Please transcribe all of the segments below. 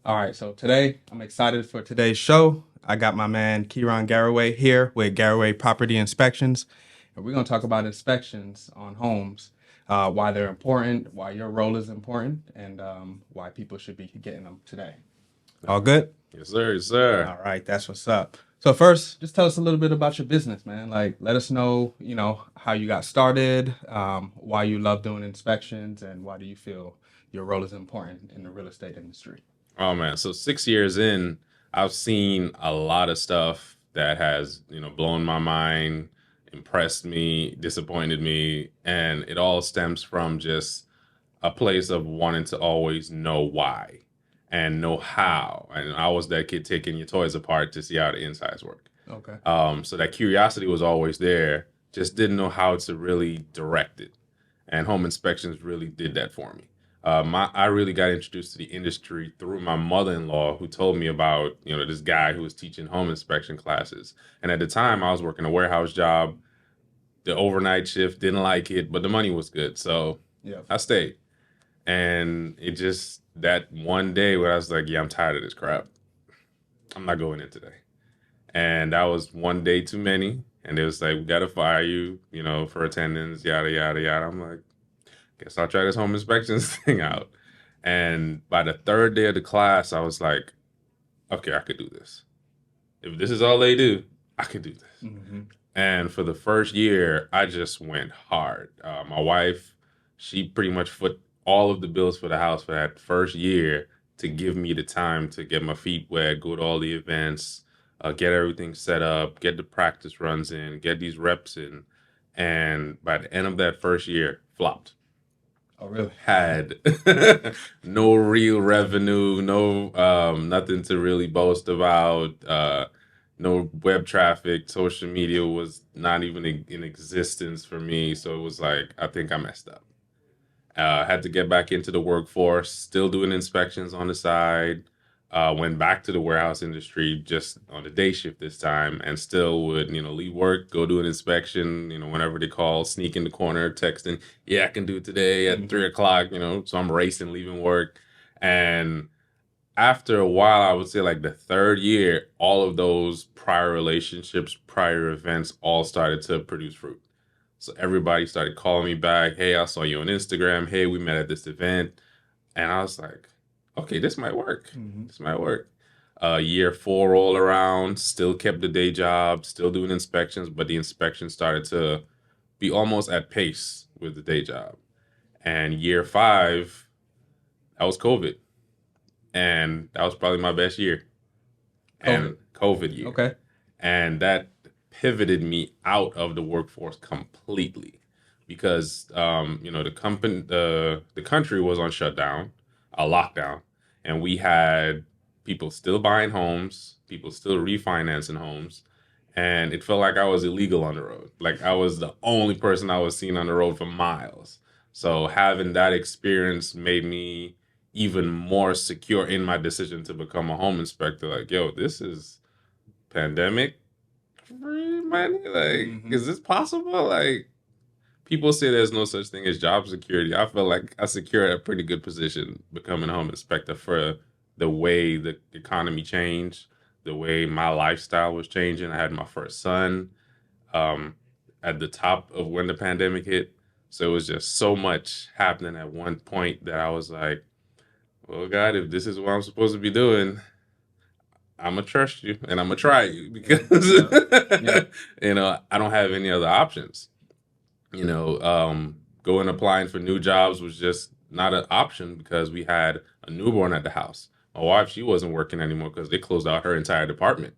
All right, so today I'm excited for today's show. I got my man Keron Garraway here with Garraway Property Inspections, and we're going to talk about inspections on homes, why they're important, why your role is important, and why people should be getting them today. All good? Yes, sir. Yes, sir. All right, that's what's up. So first, just tell us a little bit about your business, man. Like, let us know, how you got started, why you love doing inspections, and why do you feel your role is important in the real estate industry. Oh man, so 6 years in, I've seen a lot of stuff that has, blown my mind, impressed me, disappointed me, and it all stems from just a place of wanting to always know why and know how. And I was that kid taking your toys apart to see how the insides work. Okay. So that curiosity was always there, just didn't know how to really direct it. And home inspections really did that for me. I really got introduced to the industry through my mother-in-law, who told me about, this guy who was teaching home inspection classes. And at the time, I was working a warehouse job, the overnight shift, didn't like it, but the money was good. So Yeah. I stayed. And it just, that one day where I was like, yeah, I'm tired of this crap. I'm not going in today. And that was one day too many. And it was like, we got to fire you, for attendance, yada, yada, yada. I'm like, guess I'll try this home inspections thing out. And by the third day of the class, I was like, okay, I could do this. If this is all they do, I could do this. Mm-hmm. And for the first year, I just went hard. My wife, she pretty much foot all of the bills for the house for that first year to give me the time to get my feet wet, go to all the events, get everything set up, get the practice runs in, get these reps in. And by the end of that first year, flopped. Oh, really? Had no real revenue, no nothing to really boast about, no web traffic, social media was not even in existence for me. So it was like, I think I messed up. Had to get back into the workforce, still doing inspections on the side. Went back to the warehouse industry just on the day shift this time, and still would, leave work, go do an inspection, whenever they call, sneak in the corner, texting, yeah, I can do it today at 3 o'clock, so I'm racing, leaving work. And after a while, I would say like the third year, all of those prior relationships, prior events all started to produce fruit. So everybody started calling me back. Hey, I saw you on Instagram. Hey, we met at this event. And I was like, okay, this might work. Mm-hmm. This might work. Year 4 rolled around, still kept the day job, still doing inspections, but the inspections started to be almost at pace with the day job. And year 5, that was COVID. And that was probably my best year. And COVID year. Okay. And that pivoted me out of the workforce completely because the country was on shutdown, a lockdown, and we had people still buying homes, people still refinancing homes, and it felt like I was illegal on the road. Like I was the only person I was seeing on the road for miles. So having that experience made me even more secure in my decision to become a home inspector. Like, yo, this is pandemic free money. Like, is this possible? Like, people say there's no such thing as job security. I feel like I secured a pretty good position becoming a home inspector for the way the economy changed, the way my lifestyle was changing. I had my first son at the top of when the pandemic hit. So it was just so much happening at one point that I was like, well, God, if this is what I'm supposed to be doing, I'm going to trust you and I'm going to try you because, I don't have any other options. Going applying for new jobs was just not an option because we had a newborn at the house. My wife, she wasn't working anymore because they closed out her entire department.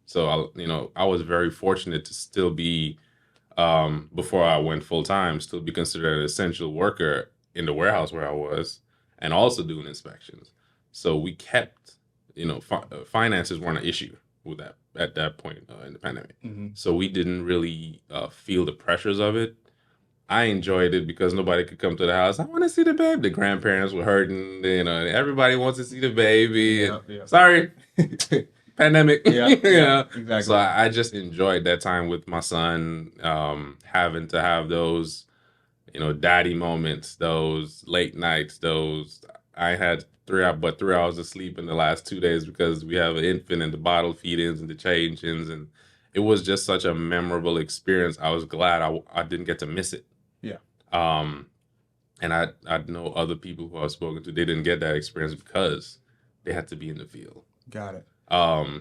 So, I was very fortunate to still be, before I went full time, still be considered an essential worker in the warehouse where I was and also doing inspections. So we kept, finances weren't an issue with that at that point in the pandemic. Mm-hmm. So we didn't really feel the pressures of it. I enjoyed it because nobody could come to the house. I want to see the baby. The grandparents were hurting. Everybody wants to see the baby. Yeah. Sorry, pandemic. Yeah, exactly. So I just enjoyed that time with my son, having to have those, daddy moments, those late nights, those I had three hours of sleep in the last 2 days because we have an infant and the bottle feed-ins and the change-ins, and it was just such a memorable experience. I was glad I didn't get to miss it. Yeah. And I know other people who I've spoken to, they didn't get that experience because they had to be in the field. Got it.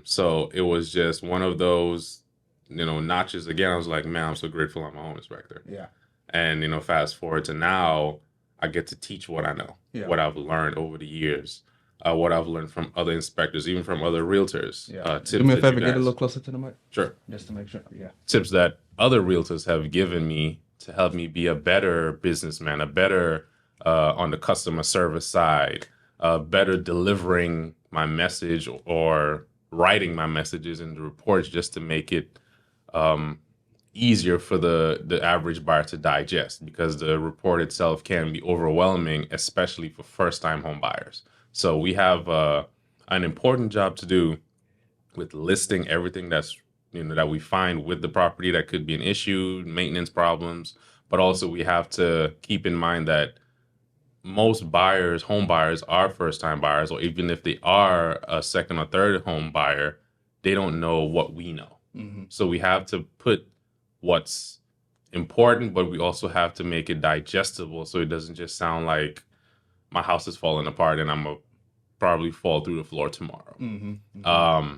So it was just one of those, notches. Again, I was like, man, I'm so grateful I'm a home inspector. Yeah. And, fast forward to now, I get to teach what I know, Yeah. what I've learned over the years, what I've learned from other inspectors, even from other realtors. Yeah. Tips Do me a that favor, you get a guys- little closer to the mic. Sure. Just to make sure. Yeah. Tips that other realtors have given me to help me be a better businessman, a better on the customer service side, better delivering my message or writing my messages in the reports just to make it easier for the average buyer to digest, because the report itself can be overwhelming, especially for first-time home buyers. So we have an important job to do with listing everything that's that we find with the property that could be an issue, maintenance problems, but also we have to keep in mind that most buyers, home buyers, are first-time buyers, or even if they are a second or third home buyer, they don't know what we know. Mm-hmm. So we have to put what's important, but we also have to make it digestible so it doesn't just sound like my house is falling apart and I'm gonna probably fall through the floor tomorrow. Mm-hmm. Mm-hmm.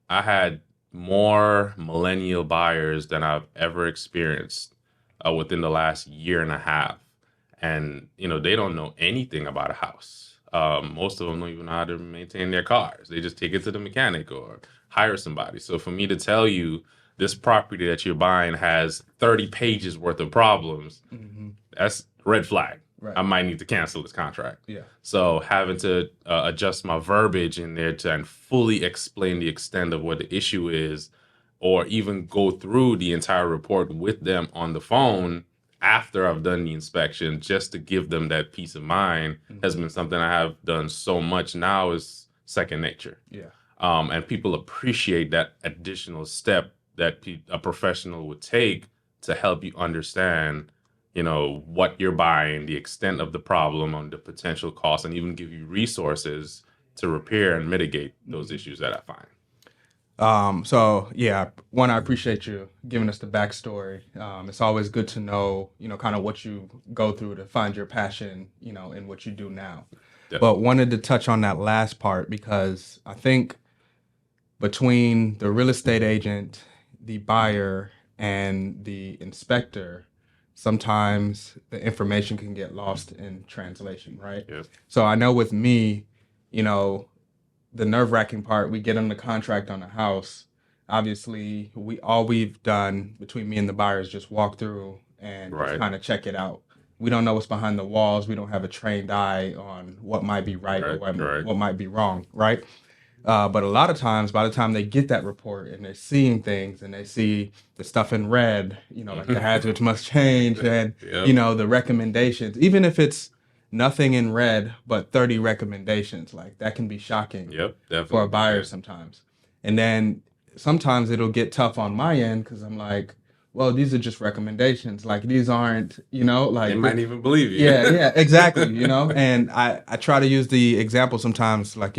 I had more millennial buyers than I've ever experienced within the last year and a half. And, they don't know anything about a house. Most of them don't even know how to maintain their cars. They just take it to the mechanic or hire somebody. So for me to tell you this property that you're buying has 30 pages worth of problems, Mm-hmm. that's red flag. Right. I might need to cancel this contract. Yeah. So having to adjust my verbiage in there and fully explain the extent of what the issue is, or even go through the entire report with them on the phone after I've done the inspection, just to give them that peace of mind, has been something I have done so much now is second nature. Yeah. And people appreciate that additional step that a professional would take to help you understand what you're buying, the extent of the problem, on the potential costs, and even give you resources to repair and mitigate those issues that I find. So yeah, one, I appreciate you giving us the backstory. It's always good to know, kind of what you go through to find your passion, in what you do now. Definitely. But wanted to touch on that last part, because I think between the real estate agent, the buyer, and the inspector, sometimes the information can get lost in translation, right? Yeah. So I know with me, the nerve-wracking part, we get on the contract on a house. Obviously, we've done between me and the buyer is just walk through and Right. just kind of check it out. We don't know what's behind the walls. We don't have a trained eye on what might be right or what might be wrong, right? But a lot of times, by the time they get that report and they're seeing things and they see the stuff in red, like the hazards must change and, Yep. the recommendations, even if it's nothing in red, but 30 recommendations, like that can be shocking Yep, definitely. for a buyer sometimes. And then sometimes it'll get tough on my end because I'm like, well, these are just recommendations. Like these aren't, like They might even believe you. yeah, exactly. And I try to use the example sometimes, like,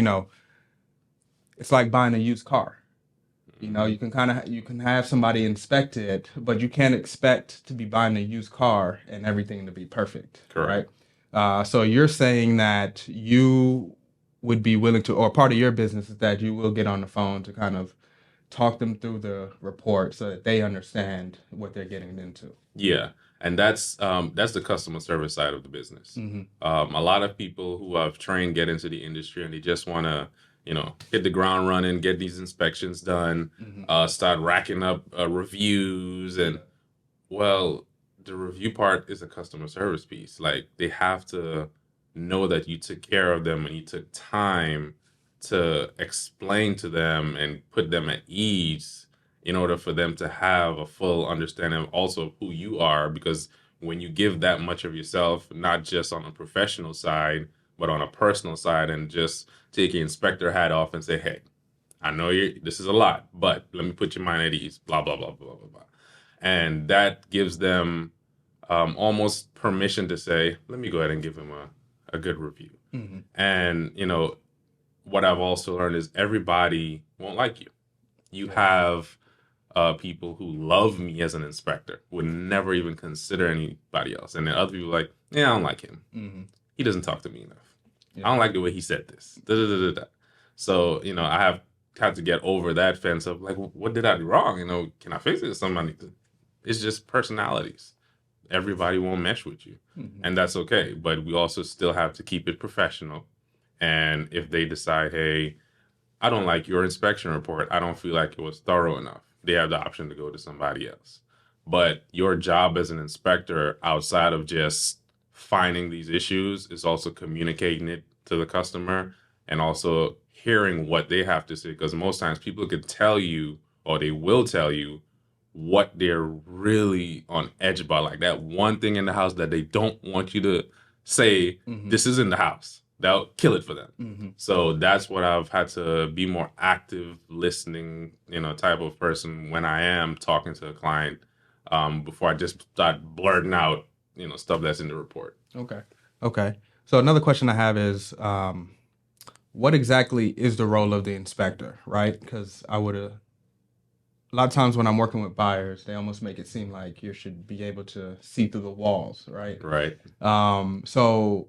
it's like buying a used car. You can have somebody inspect it, but you can't expect to be buying a used car and everything to be perfect. Correct. Right? So you're saying that you would be willing to, or part of your business is that you will get on the phone to kind of talk them through the report so that they understand what they're getting into. Yeah, and that's the customer service side of the business. Mm-hmm. A lot of people who I've trained get into the industry and they just want to, hit the ground running, get these inspections done, Mm-hmm. start racking up reviews, and well, the review part is a customer service piece. Like they have to know that you took care of them and you took time to explain to them and put them at ease in order for them to have a full understanding of also who you are, because when you give that much of yourself, not just on a professional side, but on a personal side, and just take your inspector hat off and say, hey, I know this is a lot, but let me put your mind at ease, blah, blah, blah, blah, blah, blah. And that gives them almost permission to say, let me go ahead and give him a good review. And, what I've also learned is everybody won't like you. You have people who love me as an inspector, would never even consider anybody else. And then other people are like, yeah, I don't like him. He doesn't talk to me enough. I don't like the way he said this. Da, da, da, da, da. So, I have had to get over that fence of like, what did I do wrong? Can I fix it? Somebody, it's just personalities. Everybody won't mesh with you. And that's okay. But we also still have to keep it professional. And if they decide, hey, I don't like your inspection report, I don't feel like it was thorough enough, they have the option to go to somebody else. But your job as an inspector, outside of just finding these issues, is also communicating it to the customer and also hearing what they have to say. Because most times people can tell you, or they will tell you, what they're really on edge about. Like that one thing in the house that they don't want you to say, this is in the house. That'll kill it for them. So that's what I've had to be more active listening, type of person when I am talking to a client, before I just start blurting out, stuff that's in the report. Okay. So another question I have is, what exactly is the role of the inspector, right? Because a lot of times when I'm working with buyers, they almost make it seem like you should be able to see through the walls, right? Right. So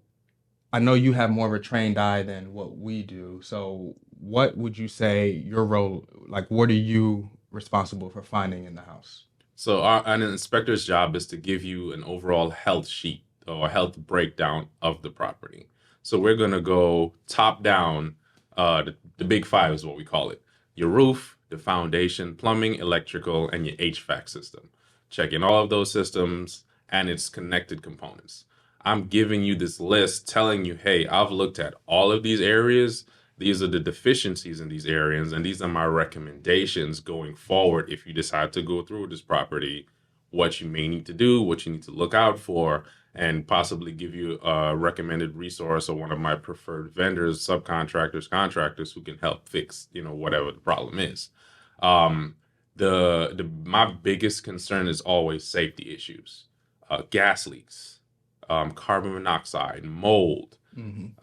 I know you have more of a trained eye than what we do. So what would you say your role, like what are you responsible for finding in the house? So an inspector's job is to give you an overall health sheet or a health breakdown of the property. So we're going to go top down. The big five is what we call it. Your roof, the foundation, plumbing, electrical, and your HVAC system. Checking all of those systems and its connected components. I'm giving you this list telling you, hey, I've looked at all of these areas. These are the deficiencies in these areas, and these are my recommendations going forward if you decide to go through this property, what you may need to do, what you need to look out for, and possibly give you a recommended resource or one of my preferred vendors, subcontractors, contractors who can help fix, whatever the problem is. My biggest concern is always safety issues, gas leaks, carbon monoxide, mold. Even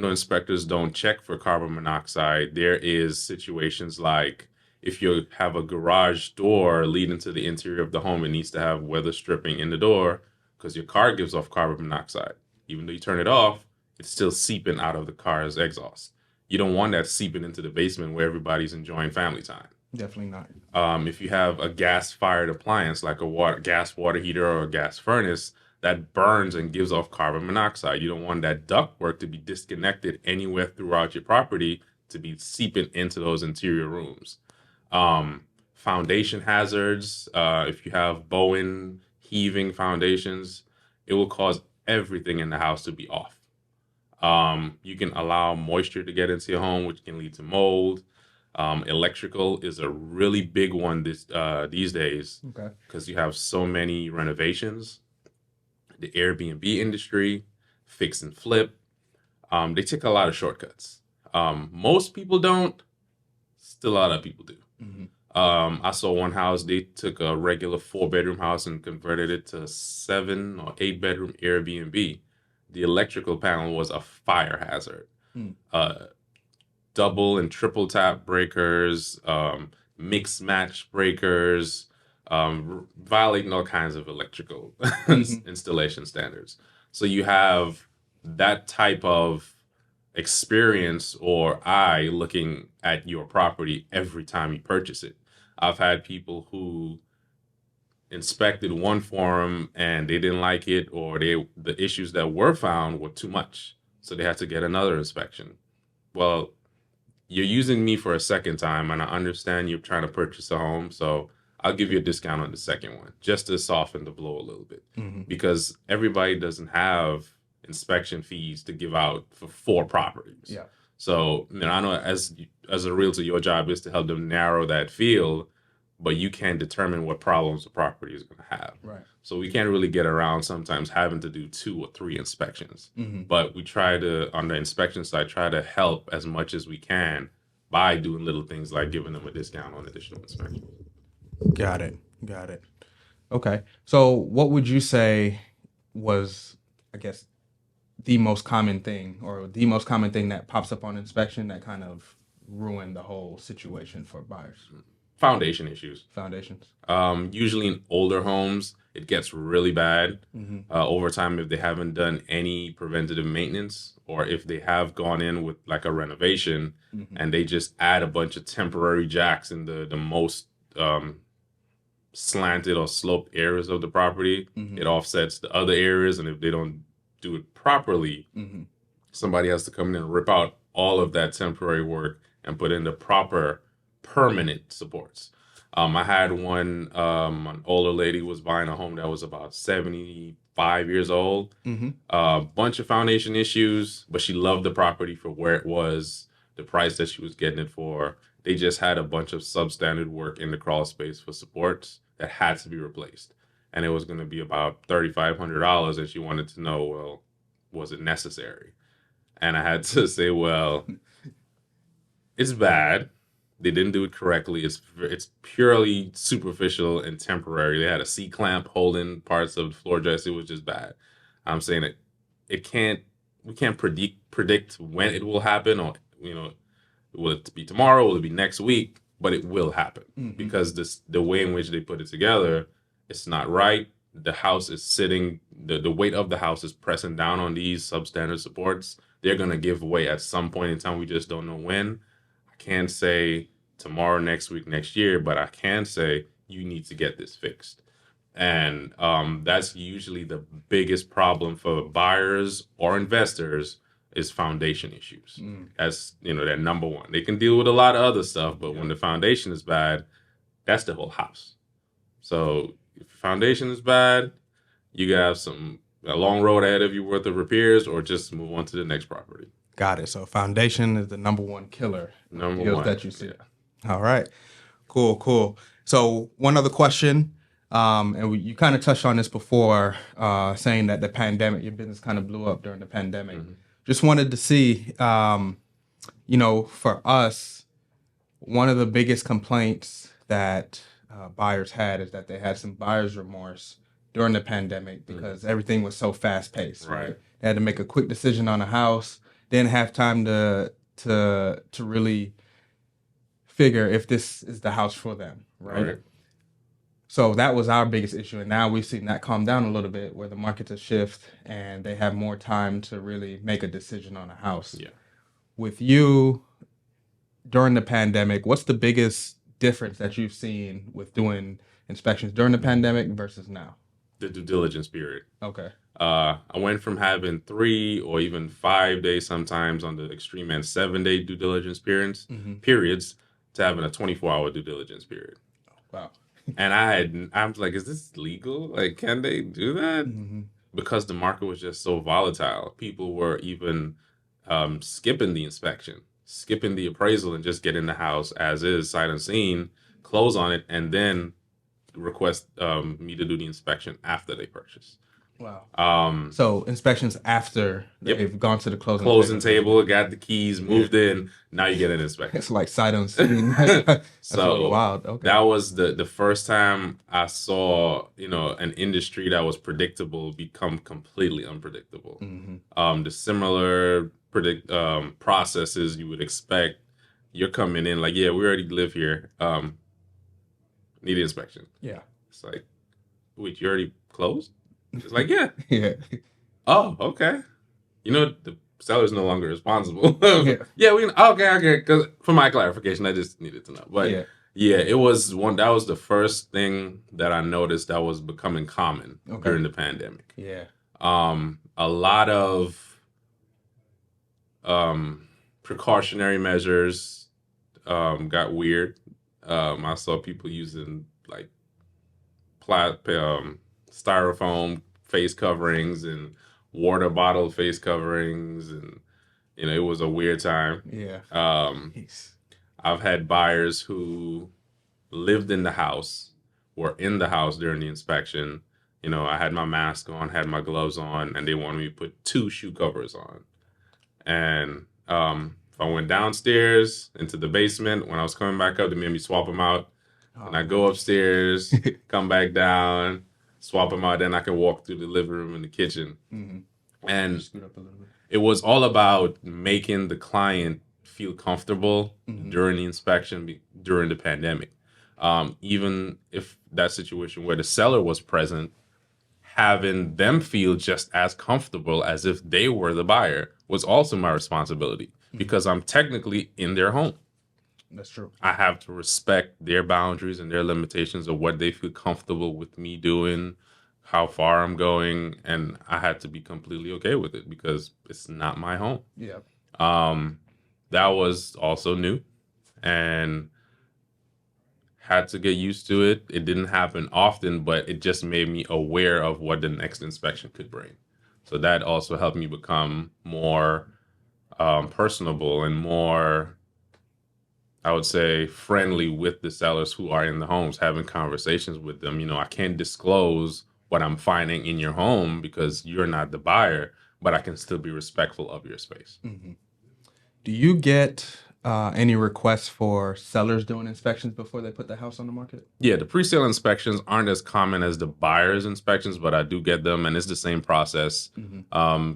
though inspectors don't check for carbon monoxide, there is situations like if you have a garage door leading to the interior of the home, it needs to have weather stripping in the door because your car gives off carbon monoxide. Even though you turn it off, it's still seeping out of the car's exhaust. You don't want that seeping into the basement where everybody's enjoying family time. Definitely not. If you have a gas-fired appliance like a gas water heater or a gas furnace, that burns and gives off carbon monoxide. You don't want that ductwork to be disconnected anywhere throughout your property to be seeping into those interior rooms. Foundation hazards, if you have bowing, heaving foundations, it will cause everything in the house to be off. You can allow moisture to get into your home, which can lead to mold. Electrical is a really big one these days because you have so many renovations. The Airbnb industry, fix and flip, they take a lot of shortcuts. Most people don't, still a lot of people do. I saw one house, they took a regular 4-bedroom house and converted it to 7 or 8-bedroom Airbnb. The electrical panel was a fire hazard. Double and triple tap breakers, mix match breakers, violating all kinds of electrical installation standards. So you have that type of experience or eye looking at your property every time you purchase it. I've had people who inspected one form and they didn't like it, or the issues that were found were too much, so they had to get another inspection. Well, you're using me for a second time, and I understand you're trying to purchase a home, so I'll give you a discount on the second one just to soften the blow a little bit, because everybody doesn't have inspection fees to give out for 4 properties. Yeah. So I know as a realtor, your job is to help them narrow that field, but you can't determine what problems the property is going to have. Right. So we can't really get around sometimes having to do 2 or 3 inspections. But we try to, on the inspection side, try to help as much as we can by doing little things like giving them a discount on additional inspections. Got it. Okay. So what would you say was, I guess, the most common thing, or the most common thing that pops up on inspection that kind of ruined the whole situation for buyers? Foundation issues. Foundations. Usually in older homes, it gets really bad over time if they haven't done any preventative maintenance, or if they have gone in with like a renovation and they just add a bunch of temporary jacks in the most slanted or sloped areas of the property. It offsets the other areas, and if they don't do it properly, somebody has to come in and rip out all of that temporary work and put in the proper permanent supports. I had an older lady was buying a home that was about 75 years old. A bunch of foundation issues, but she loved the property for where it was, the price that she was getting it for. They just had a bunch of substandard work in the crawl space for supports that had to be replaced. And it was going to be about $3,500. And she wanted to know, well, was it necessary? And I had to say, well, it's bad. They didn't do it correctly. It's purely superficial and temporary. They had a C-clamp holding parts of the floor joist. It was just bad. I'm saying we can't predict when it will happen, or, will it be tomorrow? Will it be next week? But it will happen because the way in which they put it together, it's not right. The house is sitting, the weight of the house is pressing down on these substandard supports. They're going to give way at some point in time. We just don't know when. I can't say tomorrow, next week, next year, but I can say you need to get this fixed. And that's usually the biggest problem for buyers or investors is foundation issues. That's, that number one. They can deal with a lot of other stuff, but when the foundation is bad, that's the whole house. So if the foundation is bad, you got a long road ahead of you worth of repairs, or just move on to the next property. Got it. So foundation is the number one killer. Number one that you see. Yeah. All right. Cool. So one other question, and you kind of touched on this before, saying that the pandemic, your business kind of blew up during the pandemic. Just wanted to see, for us, one of the biggest complaints that buyers had is that they had some buyer's remorse during the pandemic because everything was so fast paced. Right. They had to make a quick decision on a house. Didn't have time to really figure if this is the house for them. Right. So that was our biggest issue. And now we've seen that calm down a little bit, where the market's a shift and they have more time to really make a decision on a house. Yeah. With you during the pandemic, what's the biggest difference that you've seen with doing inspections during the pandemic versus now? The due diligence period. Okay. I went from having 3 or even 5 days, sometimes on the extreme end, 7-day due diligence periods, to having a 24-hour due diligence period. Wow. And I was like, is this legal? Like, can they do that? Because the market was just so volatile. People were even skipping the inspection, skipping the appraisal, and just getting the house as is, sight unseen, close on it, and then request me to do the inspection after they purchase. Wow. So inspections after they've gone to the closing table, got the keys, moved in. Now you get an inspection. It's like sight unseen. That's so really wild. Okay. That was the first time I saw an industry that was predictable become completely unpredictable. The similar processes you would expect. You're coming in like, yeah, we already live here. Need an inspection. Yeah. It's like, wait, you already closed? It's like, yeah. Yeah. Oh, okay. The seller's no longer responsible. Yeah, okay. Because for my clarification, I just needed to know. But it was that was the first thing that I noticed that was becoming common during the pandemic. Yeah. A lot of precautionary measures got weird. I saw people using like styrofoam face coverings and water bottle face coverings, and it was a weird time. Yeah. I've had buyers who lived in the house, were in the house during the inspection. I had my mask on, had my gloves on, and they wanted me to put 2 shoe covers on. And if I went downstairs into the basement, when I was coming back up, they made me swap them out. And I go upstairs, come back down, swap them out, then I can walk through the living room and the kitchen. And Scoot up a little bit. it was all about making the client feel comfortable during the inspection, during the pandemic. Even if that situation where the seller was present, having them feel just as comfortable as if they were the buyer was also my responsibility because I'm technically in their home. That's true. I have to respect their boundaries and their limitations of what they feel comfortable with me doing, how far I'm going, and I had to be completely okay with it because it's not my home. Yeah. That was also new and had to get used to it. It didn't happen often, but it just made me aware of what the next inspection could bring. So that also helped me become more personable and more, I would say, friendly with the sellers who are in the homes, having conversations with them. You know, I can't disclose what I'm finding in your home because you're not the buyer, but I can still be respectful of your space. Do you get any requests for sellers doing inspections before they put the house on the market? Yeah, the pre-sale inspections aren't as common as the buyer's inspections, but I do get them, and it's the same process,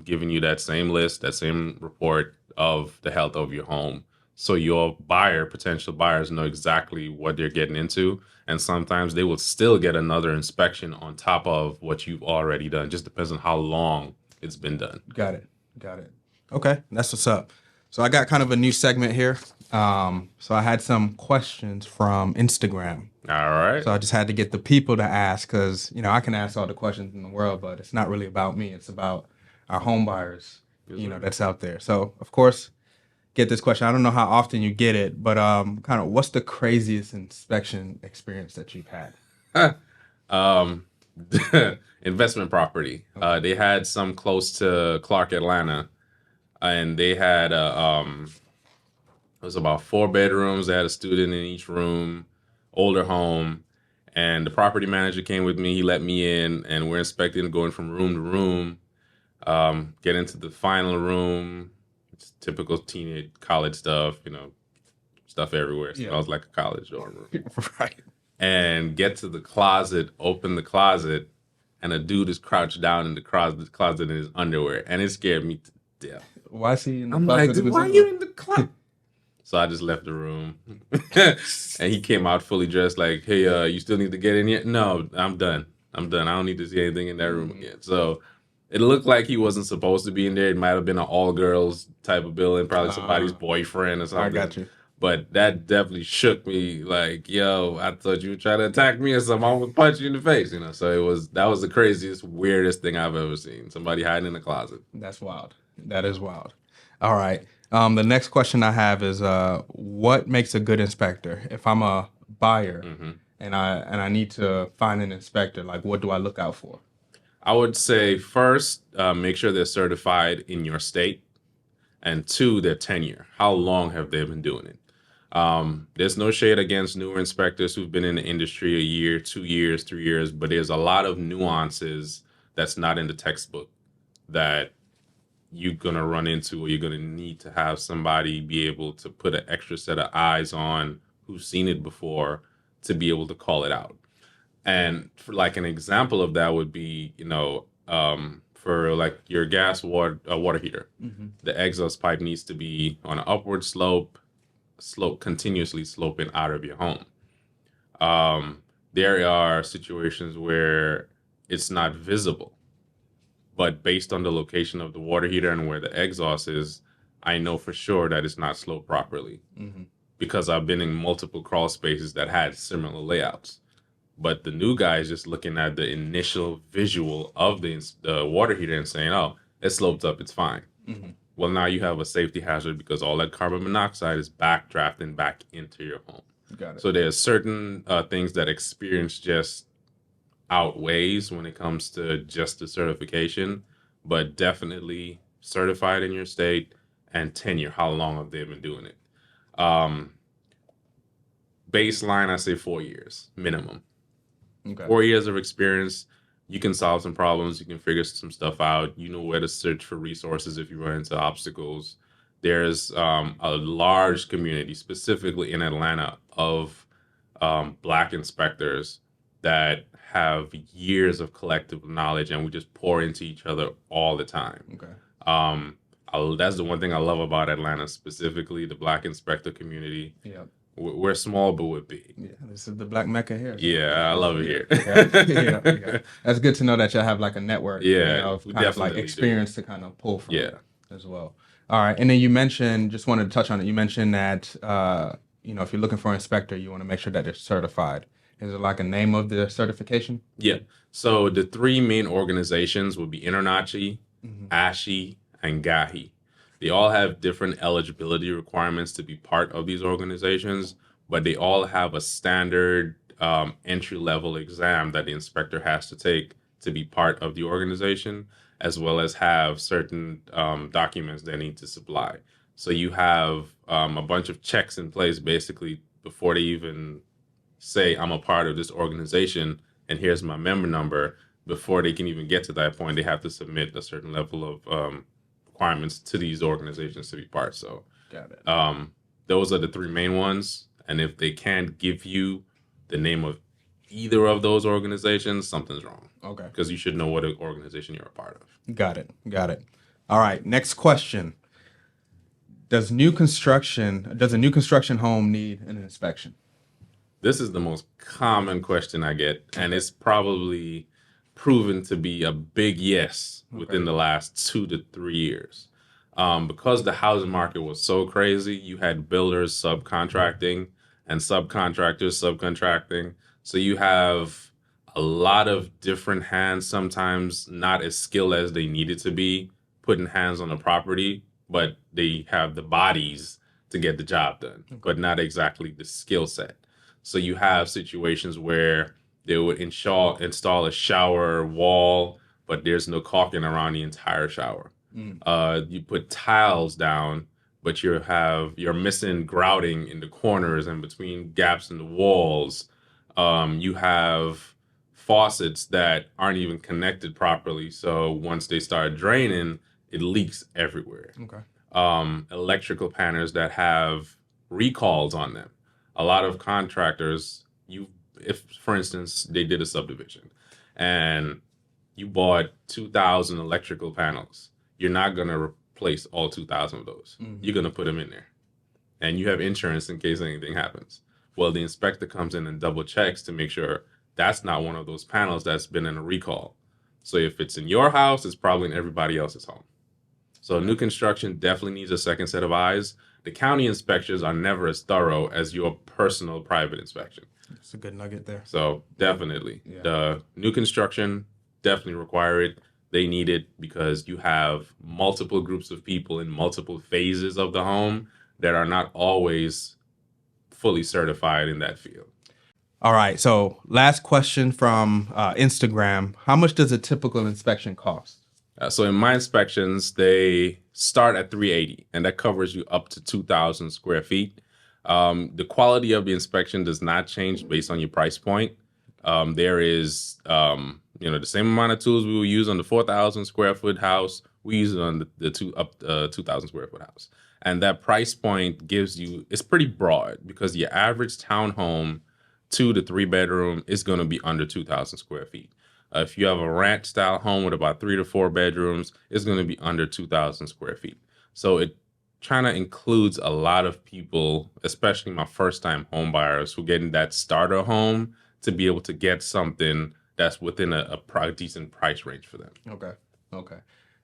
giving you that same list, that same report of the health of your home. So your buyer, potential buyers, know exactly what they're getting into, and sometimes they will still get another inspection on top of what you've already done. Just depends on how long it's been done. Got it. Got it. Okay, that's what's up. So I got kind of a new segment here. So I had some questions from Instagram. All right. So I just had to get the people to ask because, you know, I can ask all the questions in the world, but it's not really about me. It's about our home buyers, you know, that's out there. So, of course, get this question. I don't know how often you get it, but kind of what's the craziest inspection experience that you've had? Investment property. They had some close to Clark, Atlanta, and they had it was about 4 bedrooms. They had a student in each room, older home, and the property manager came with me. He let me in, and we're inspecting, going from room to room. Get into the final room. It's typical teenage college stuff, you know, stuff everywhere. It smells like a college dorm room. Right. And get to the closet, open the closet, and a dude is crouched down in the closet in his underwear, and it scared me to death. Why is he in the I'm closet? like, dude, why are you in the closet? So I just left the room, and he came out fully dressed, like, "Hey, you still need to get in here?" No, I'm done. I'm done. I don't need to see anything in that room again. So it looked like he wasn't supposed to be in there. It might have been an all-girls type of building, probably somebody's boyfriend or something. I got you. But that definitely shook me. Like, yo, I thought you were trying to attack me or something. I'm gonna punch you in the face, you know. So that was the craziest, weirdest thing I've ever seen. Somebody hiding in the closet. That's wild. That is wild. All right. The next question I have is, what makes a good inspector? If I'm a buyer and I need to find an inspector, like what do I look out for? I would say first, make sure they're certified in your state, and 2, their tenure. How long have they been doing it? There's no shade against newer inspectors who've been in the industry a year, 2 years, 3 years, but there's a lot of nuances that's not in the textbook that you're going to run into, or you're going to need to have somebody be able to put an extra set of eyes on who's seen it before to be able to call it out. And for like an example of that would be, you know, for like your gas water heater, the exhaust pipe needs to be on an upward slope continuously sloping out of your home. There are situations where it's not visible, but based on the location of the water heater and where the exhaust is, I know for sure that it's not sloped properly because I've been in multiple crawl spaces that had similar layouts. But the new guy is just looking at the initial visual of the water heater and saying, oh, it's sloped up, it's fine. Well, now you have a safety hazard because all that carbon monoxide is backdrafting back into your home. Got it. So there's certain things that experience just outweighs when it comes to just the certification, but definitely certified in your state and tenure. How long have they been doing it? Baseline, I say 4 years minimum. Okay. 4 years of experience, you can solve some problems. You can figure some stuff out. You know where to search for resources if you run into obstacles. There's a large community, specifically in Atlanta, of Black inspectors that have years of collective knowledge, and we just pour into each other all the time. Okay. That's the one thing I love about Atlanta, specifically the Black inspector community. Yeah. We're small, but we're big. Yeah. This is the Black Mecca here. So. Yeah, I love it here. Yeah. That's good to know that y'all have like a network. Yeah, Of we kind of like definitely experience to kind of pull from. Yeah. As well. All right. And then you mentioned, just wanted to touch on it. You mentioned that if you're looking for an inspector, you want to make sure that they're certified. Is it like a name of the certification? Yeah. So the three main organizations would be InterNACHI, ASHI, and GAHI. They all have different eligibility requirements to be part of these organizations, but they all have a standard entry-level exam that the inspector has to take to be part of the organization, as well as have certain documents they need to supply. So you have a bunch of checks in place, basically, before they even say, I'm a part of this organization, and here's my member number. Before they can even get to that point, they have to submit a certain level of requirements to these organizations to be part. So Got it. those are the three main ones. And if they can't give you the name of either of those organizations, something's wrong. Okay. Because you should know what organization you're a part of. Got it. All right. Next question. Does a new construction home need an inspection? This is the most common question I get, and it's probably proven to be a big yes within the last 2 to 3 years. Because the housing market was so crazy, you had builders subcontracting and subcontractors subcontracting. So you have a lot of different hands, sometimes not as skilled as they needed to be, putting hands on the property, but they have the bodies to get the job done, but not exactly the skill set. So you have situations where they would install a shower wall, but there's no caulking around the entire shower. You put tiles down, but you're missing grouting in the corners and between gaps in the walls. You have faucets that aren't even connected properly. So once they start draining, it leaks everywhere. Okay. Electrical panels that have recalls on them. A lot of contractors, if for instance, they did a subdivision and you bought 2,000 electrical panels, you're not going to replace all 2,000 of those. You're going to put them in there. And you have insurance in case anything happens. Well, the inspector comes in and double checks to make sure that's not one of those panels that's been in a recall. So if it's in your house, it's probably in everybody else's home. So new construction definitely needs a second set of eyes. The county inspections are never as thorough as your personal private inspection. That's a good nugget there. So definitely, Yeah. The new construction definitely require it. They need it because you have multiple groups of people in multiple phases of the home that are not always fully certified in that field. All right. So last question from Instagram. How much does a typical inspection cost? So in my inspections, they start at $380, and that covers you up to 2,000 square feet. The quality of the inspection does not change based on your price point. There is, the same amount of tools we will use on the 4,000 square foot house, we use it on the 2,000 square foot house. And that price point it's pretty broad because your average townhome, 2 to 3 bedroom, is going to be under 2,000 square feet. If you have a ranch style home with about 3 to 4 bedrooms, it's going to be under 2,000 square feet. So it kind of includes a lot of people, especially my first time home buyers who get in that starter home to be able to get something that's within a decent price range for them. Okay.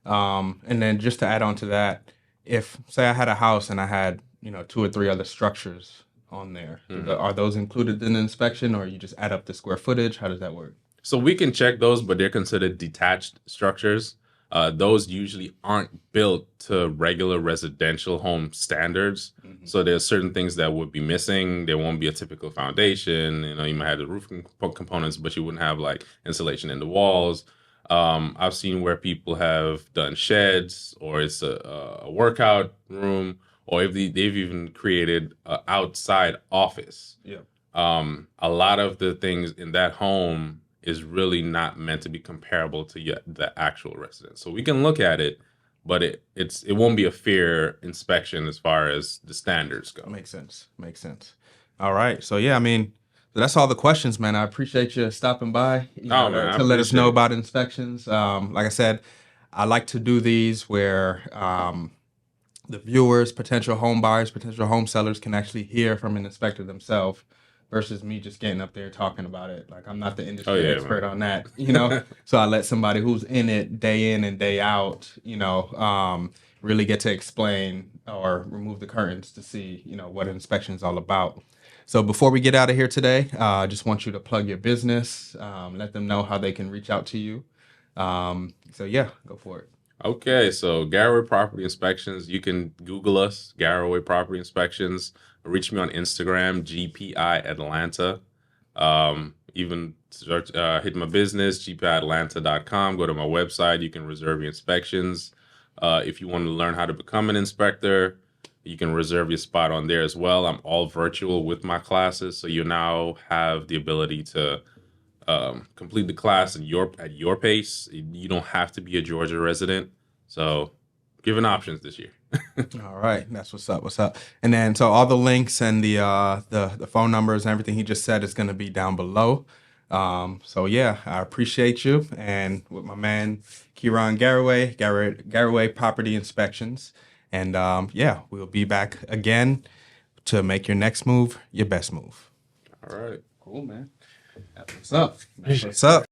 And then just to add on to that, if say I had a house and I had, 2 or 3 other structures on there, are those included in the inspection, or you just add up the square footage? How does that work? So we can check those, but they're considered detached structures. Those usually aren't built to regular residential home standards. So there's certain things that would be missing. There won't be a typical foundation. You might have the roof components, but you wouldn't have like insulation in the walls. I've seen where people have done sheds, or it's a workout room, or if they've even created an outside office. Yeah. A lot of the things in that home is really not meant to be comparable to the actual residence. So we can look at it, but it won't be a fair inspection as far as the standards go. Makes sense. All right. So yeah, So that's all the questions, man. I appreciate you stopping by, Oh man, I to let us know appreciate it. about inspections. Like I said, I like to do these where the viewers, potential home buyers, potential home sellers can actually hear from an inspector themselves versus me just getting up there talking about it. Like I'm not the Oh industry yeah, expert man. on that, So I let somebody who's in it day in and day out, really get to explain or remove the curtains to see, what an inspection is all about. So before we get out of here today, I just want you to plug your business, let them know how they can reach out to you. So yeah, go for it. Okay, so Garraway Property Inspections. You can Google us, Garraway Property Inspections. Reach me on Instagram, GPI Atlanta. Even search, hit my business, gpiatlanta.com. Go to my website. You can reserve your inspections. If you want to learn how to become an inspector, you can reserve your spot on there as well. I'm all virtual with my classes, so you now have the ability to complete the class at your pace. You don't have to be a Georgia resident. So, given options this year. All right, that's what's up. What's up? And then so all the links and the phone numbers and everything he just said is going to be down below. So yeah, I appreciate you and with my man Keron Garraway Property Inspections, and yeah, we'll be back again to make your next move your best move. All right. Cool, man. That's what's up. That's what's up.